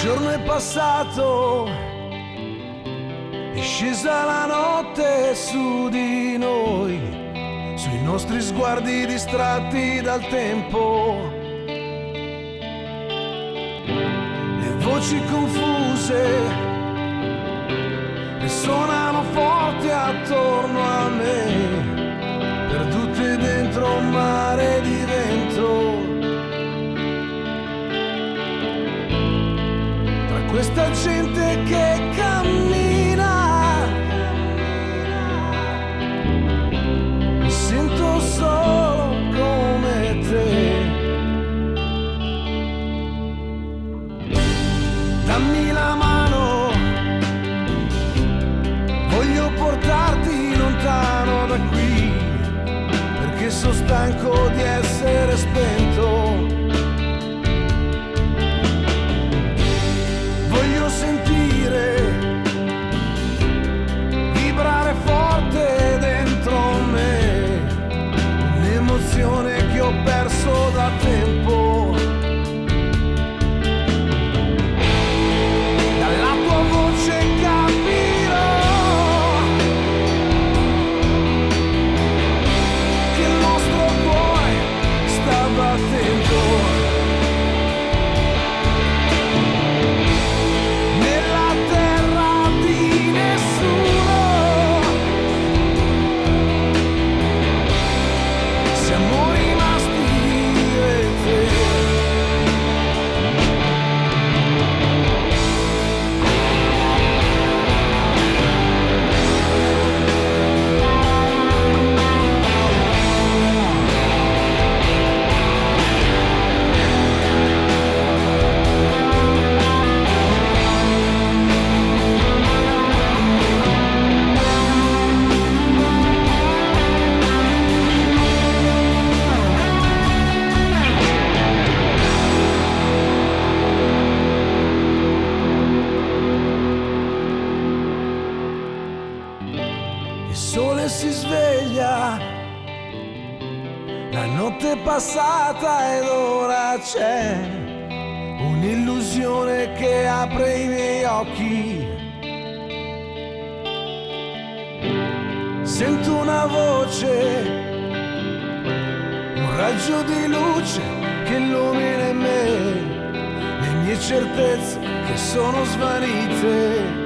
giorno è passato, è scesa la notte su di noi, sui nostri sguardi distratti dal tempo. Le voci confuse risuonano forte attorno a me, perdute dentro un mare di vento. Questa gente che cammina, mi sento solo come te. Dammi la mano, voglio portarti lontano da qui, perché sono stanco di essere spento. Sentire vibrare forte dentro me un'emozione che ho perso da tempo. Dalla tua voce capirò che il nostro cuore sta battendo. Si sveglia, la notte è passata ed ora c'è un'illusione che apre i miei occhi. Sento una voce, un raggio di luce che illumina me, le mie certezze che sono svanite.